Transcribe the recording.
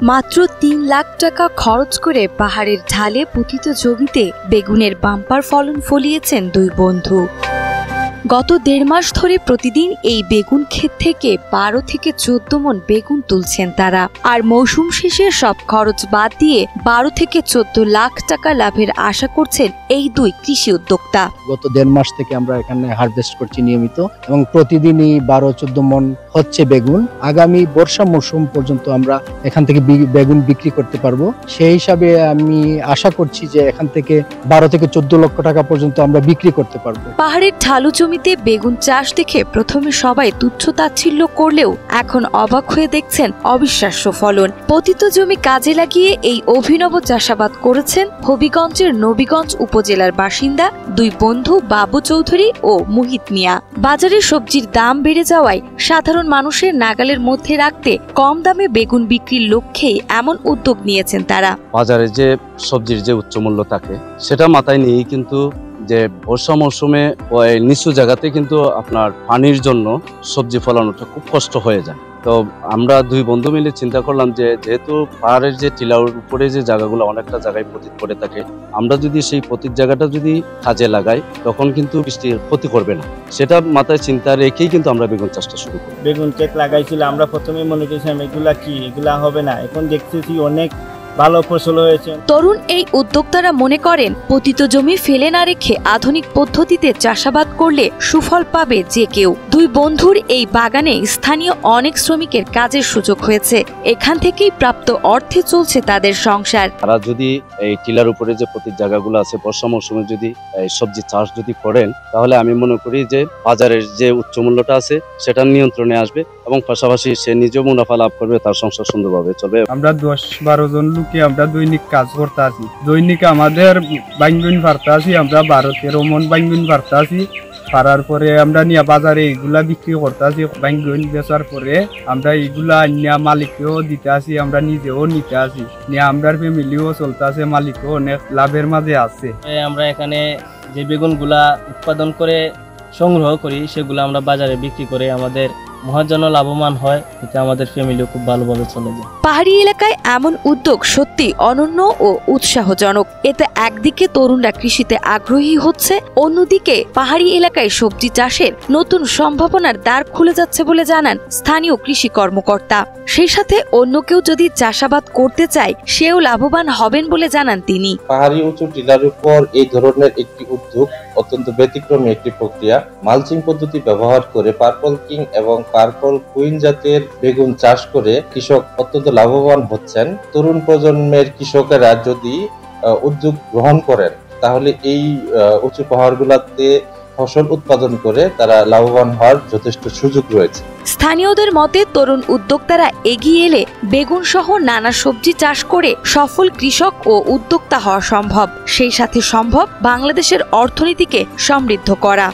মাত্র ৩ লাখ টাকা খরচ করে পাহাড়ের ঢালে পতিত জমিতে বেগুনের বাম্পার ফলন ফলিয়েছেন দুই বন্ধু। গত ১.৫ মাস ধরে প্রতিদিন এই বেগুন ক্ষেত থেকে ১২ থেকে ১৪ মণ বেগুন তুলছেন তারা। আর মৌসুম শেষে সব খরচ বাদ দিয়ে ১২ থেকে ১৪ লাখ টাকা লাভের আশা করছেন এই দুই কৃষি উদ্যোক্তা। গত ১.৫ মাস থেকে আমরা এখানে হারভেস্ট করছি নিয়মিত এবং প্রতিদিনই ১২-১৪ মণ হচ্ছে বেগুন। আগামী বর্ষা মৌসুম পর্যন্ত আমরা এখান থেকে বেগুন বিক্রি করতে পারবো। সেই হিসাবে আমি আশা করছি যে এখান থেকে ১২ থেকে ১৪ লক্ষ টাকা পর্যন্ত আমরা বিক্রি করতে পারবো। পাহাড়ের ঢালু জমিতে বেগুন চাষ দেখে প্রথমে সবাই তুচ্ছ তাচ্ছিল্য করলেও এখন অবাক হয়ে দেখছেন অবিশ্বাস্য ফলন। পতিত জমি কাজে লাগিয়ে এই অভিনব চাষাবাদ করেছেন হবিগঞ্জের নবীগঞ্জ উপজেলার বাসিন্দা দুই বন্ধু বাবু চৌধুরী ও মুহিত মিয়া। বাজারে সবজির দাম বেড়ে যাওয়ায় সাধারণ মানুষের নাগালের মধ্যে রাখতে কম দামে বেগুন বিক্রির লক্ষ্যে এমন উদ্যোগ নিয়েছেন তারা। বাজারে যে সবজির যে উচ্চ মূল্য থাকে সেটা মাথায় নিয়েই কিন্তু যে বর্ষা মৌসুমে ওই নিচু জায়গাতে কিন্তু আপনার পানির জন্য সবজি ফলানোটা খুব কষ্ট হয়ে যায়। তো আমরা দুই বন্ধু মিলে চিন্তা করলাম যে যেহেতু পাহাড়ের যে টিলার উপরে যে জায়গাগুলো অনেকটা জায়গায় পতিত পড়ে থাকে, আমরা যদি সেই পতিত জায়গাটা যদি কাজে লাগাই তখন কিন্তু বৃষ্টির ক্ষতি করবে না। সেটা মাথায় চিন্তা রেখেই কিন্তু আমরা বেগুন চাষটা শুরু করি। বেগুন ক্ষেত লাগাইছিল, আমরা প্রথমে মনে করেছিলাম এগুলা হবে না, এখন দেখতেছি অনেক ভালো ফসল হয়েছে। তরুণ এই উদ্যোক্তারা মনে করেন পতিত জমি ফেলে না রেখে আধুনিক পদ্ধতিতে চাষাবাদ করলে সুফল পাবে যে কেউ। দুই বন্ধুর এই বাগানে স্থানীয় অনেক শ্রমিকের কাজের সুযোগ হয়েছে, এখান থেকেই প্রাপ্ত অর্থে চলছে তাদের সংসার। তারা যদি এই টিলার উপরে যে পতিত জায়গাগুলো আছে বর্ষা মৌসুমে যদি সবজি চাষ যদি করেন তাহলে আমি মনে করি যে বাজারের যে উচ্চ মূল্যটা আছে সেটা নিয়ন্ত্রণে আসবে এবং পাশাপাশি সে নিজেও মুনাফা লাভ করবে, তার সংসার সুন্দরভাবে চলবে। আমরা ১০-১২ জন লোকে আমরা দৈনিক কাজ করতে আছি, দৈনিক আমাদের বাইঙ্গুন পারতে আছি, আমরা ১২-১৩ মণ বাইঙ্গুন পারতে আছি। পারার পরে আমরা নিয়ে বাজারে এইগুলা বিক্রি করতে আছি। বাইঙ্গুন বেচার পরে আমরা এইগুলা নিয়ে মালিককেও দিতে আসি, আমরা নিজেও নিতে আসি, নিয়ে আমরা ফ্যামিলিও চলতে আছে, মালিকও অনেক লাভের মাঝে আছে। আমরা এখানে যে বেগুনগুলা উৎপাদন করে সংগ্রহ করি সেগুলো আমরা বাজারে বিক্রি করে আমাদের মহাজন লাভবান হয়, এতে আমাদের ফ্যামিলিও খুব ভালোভাবে চলে যায়। পাহাড়ি এলাকায় এমন উদ্যোগ সত্যি অনন্য ও উৎসাহজনক। এতে একদিকে তরুণরা কৃষিতে আগ্রহী হচ্ছে, অন্যদিকে পাহাড়ি এলাকায় সবজি চাষের নতুন সম্ভাবনার দ্বার খুলে যাচ্ছে বলে জানান স্থানীয় কৃষি কর্মকর্তা। সেই সাথে অন্য কেউ যদি চাষাবাদ করতে চায় সেও লাভবান হবেন বলে জানান তিনি। পাহাড়ি উঁচু টিলার উপর এই ধরনের একটি উদ্যোগ অত্যন্ত ব্যতিক্রমী একটি প্রক্রিয়া। মালচিং পদ্ধতি ব্যবহার করে পার্পল কিং এবং পার্পল কুইন জাতের বেগুন চাষ করে কৃষক অত্যন্ত লাভবান হচ্ছেন। তরুণ প্রজন্মের কৃষকেরা যদি উদ্যোগ গ্রহণ করেন তাহলে এই উঁচু পাহাড়গুলোতে ফসল উৎপাদন করে তারা লাভবান হওয়ার যথেষ্ট সুযোগ রয়েছে। স্থানীয়দের মতে তরুণ উদ্যোক্তারা এগিয়ে এলে বেগুন সহ নানা সবজি চাষ করে সফল কৃষক ও উদ্যোক্তা হওয়া সম্ভব। সেই সাথে সম্ভব বাংলাদেশের অর্থনীতিকে সমৃদ্ধ করা।